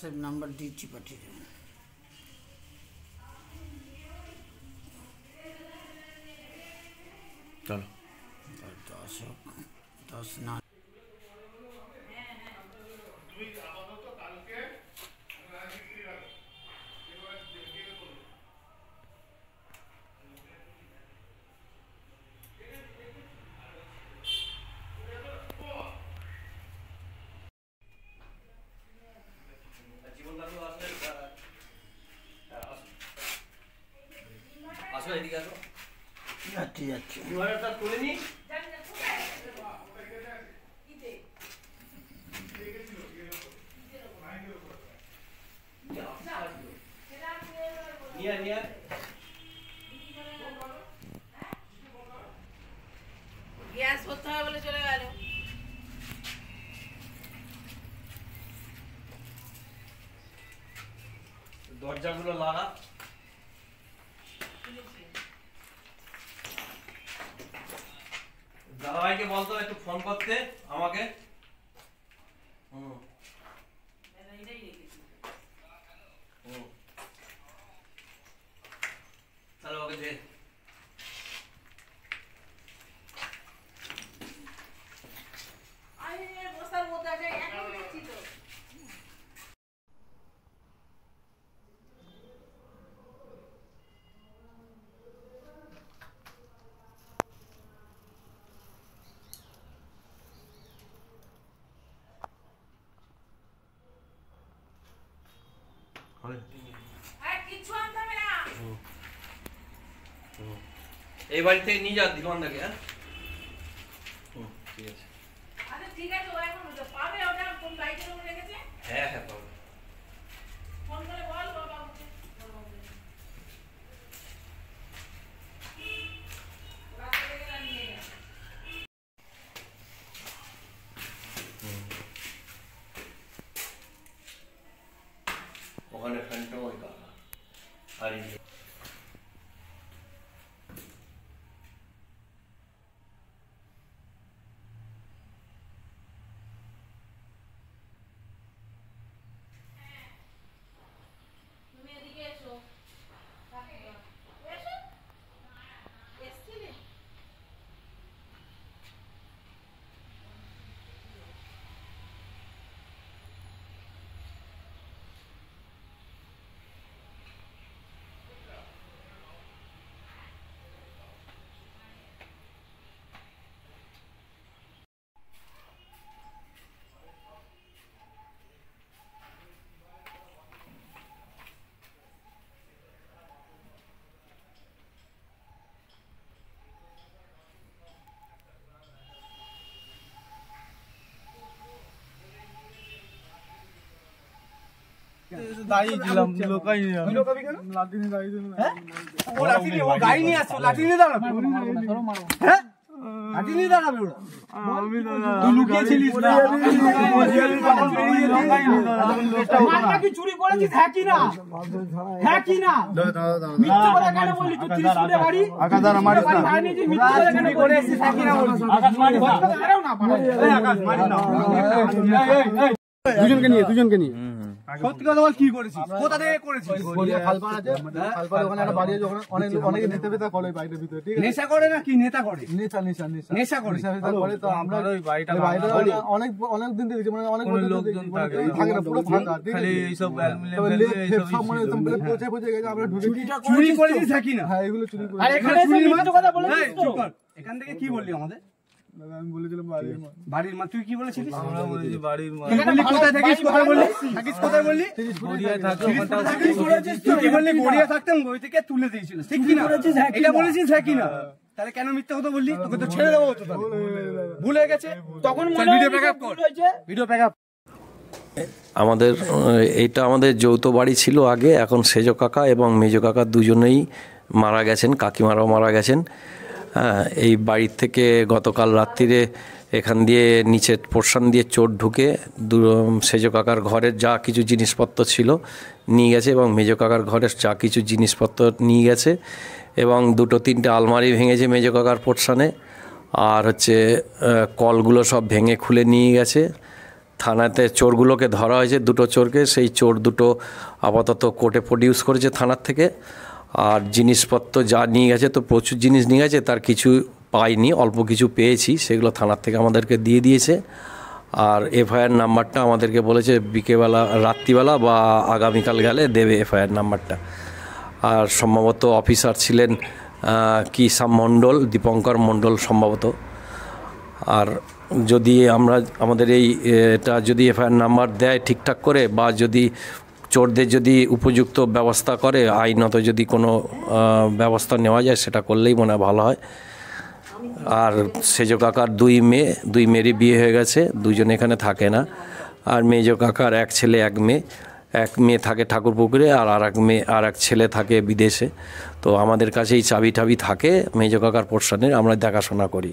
WhatsApp number দিচ্ছি, পাঠিয়ে দেবেন। চলো 10 না যাচ্ছি যাচ্ছি। গ্যাস করতে হবে বলে চলে গেল। দরজাগুলো লাগা। দাদাভাইকে বলতো একটু ফোন করতে আমাকে। তাহলে ওকে দে। বস্তার মধ্যে আছে, এখন দেখছি তো। কিছু আনতে হবে না। এই বাড়ি থেকে নিয়ে যা দিগন্দাকে। হ্যাঁ ঠিক আছে। আচ্ছা ঠিক আছে, ও এখন পাবে, ওটা কোন বাইকের উপরে রেখেছে? হ্যাঁ হ্যাঁ পাবো। ফোন করে বল বাবাকে। রাস্তা থেকে না নিয়ে যা। ওখানে ফ্যানটা ওই কাকা আর এই তুমি এদিকে এসো। এসো। এসছিলে? দাঁড়িয়ে ছিলাম, লোকাই নিয়ে লাঠি নিয়ে দাঁড়িয়ে ছিল। ও লাঠি নিয়ে, ও গাড়ি নিয়ে আসছে, লাঠি নিয়ে দাঁড়াবে। হ্যাঁ লাঠি নিয়ে দাঁড়াবে ওরা। আমি তুই লুকিয়েছিলিস না, মালটা কি চুরি করেছিস? হ্যাঁ কি না? হ্যাঁ কি না? মিথ্যে কথা কেন বললি তুই? 30 ফুটে বাড়ি, আকাশ দাঁড়া মারিস না। ভাই নিজে মিথ্যে কথা কেন করে এসেছিস? হ্যাঁ কি না বলছিস? আকাশ মারিস না, আরেও না পারে। এই আকাশ মারিস না। দুজনকে নিয়ে সত্যি কথা বল, কি করেছিস? কোথা থেকে করেছিস? খালপাড় আছে, খালপাড়ে ওখানে একটা বাড়ি আছে, ওখানে অনেকে নেতা ফেতা করে বাড়ির ভিতরে। ঠিক আছে, নেশা করে না কি? নেতা করে, নেশা করে তো আমরা ওই বাড়িটা অনেক দিন দেখেছি, মানে অনেক লোকজন থাকে না, পুরো ফাঁকা। খালি এইসব সব মানে পচে পচে গেছে। আমরা ঢুকে চুরি করেছিস নাকি না? হ্যাঁ এগুলো চুরি করেছি। আর এখানে চুরি কথা বলেছিস তো? এখান থেকে কি বললি আমাদের? আমি বলেছিলাম বাড়ির মা। তুই কি বলেছিলিস? আমরা বলেছি বাড়ির মা। কোথায় থাকিস? কোথায় বললি থাকিস? কোথায় বললি? গড়িয়া থাকতাম। তুই কি বললি? গড়িয়া থাকতাম, গড়ি থেকে তুলে দিয়েছিলিস, ঠিক কি না? এটা বলেছিস হ্যাঁ কি না? তাহলে কেন মিথ্যা কথা বললি? তোকে তো ছেড়ে দেবো তো। ভুলে গেছে তখন। ভিডিও ব্যাকআপ কর, ভিডিও ব্যাকআপ। এইটা আমাদের যৌথ বাড়ি ছিল আগে। এখন সেজ কাকা এবং মেজ কাকা দুজনেই মারা গেছেন, কাকিমারাও মারা গেছেন। হ্যাঁ, এই বাড়ির থেকে গতকাল রাত্রিরে এখান দিয়ে নিচের পোর্শন দিয়ে চোর ঢুকে সেজ কাকার ঘরের যা কিছু জিনিসপত্র ছিল নিয়ে গেছে এবং মেজ কাকার ঘরের যা কিছু জিনিসপত্র নিয়ে গেছে এবং 2-3টে আলমারি ভেঙেছে মেজ কাকার পোর্শনে। আর কলগুলো সব ভেঙে খুলে নিয়ে গেছে। থানাতে চোরগুলোকে ধরা হয়েছে, 2টো চোরকে। সেই চোর 2টো আপাতত কোর্টে প্রডিউস করেছে থানার থেকে। আর জিনিসপত্র যা নিয়ে গেছে, তো প্রচুর জিনিস নিয়ে গেছে, তার কিছু পাইনি, অল্প কিছু পেয়েছি, সেগুলো থানার থেকে আমাদেরকে দিয়ে দিয়েছে। আর এফআইআর নাম্বারটা আমাদেরকে বলেছে বিকেলবেলা, রাত্রিবেলা বা আগামীকাল গেলে দেবে এফআইআর নাম্বারটা। আর সম্ভবত অফিসার ছিলেন কিসাম মণ্ডল, দীপঙ্কর মণ্ডল সম্ভবত। আর যদি আমাদের এটা যদি এফআইআর নাম্বার দেয় ঠিকঠাক করে, বা যদি চোরদের যদি উপযুক্ত ব্যবস্থা করে, আইনত যদি কোনো ব্যবস্থা নেওয়া যায়, সেটা করলেই মনে হয় ভালো হয়। আর সেজ কাকার 2 মেয়েরই বিয়ে হয়ে গেছে, 2জন এখানে থাকে না। আর মেজ কাকার 1 ছেলে 1 মেয়ে, 1 মেয়ে থাকে ঠাকুরপুকুরে, আর এক ছেলে থাকে বিদেশে। তো আমাদের কাছে এই চাবি থাকে মেজ কাকার পোর্শনের, আমরা দেখাশোনা করি।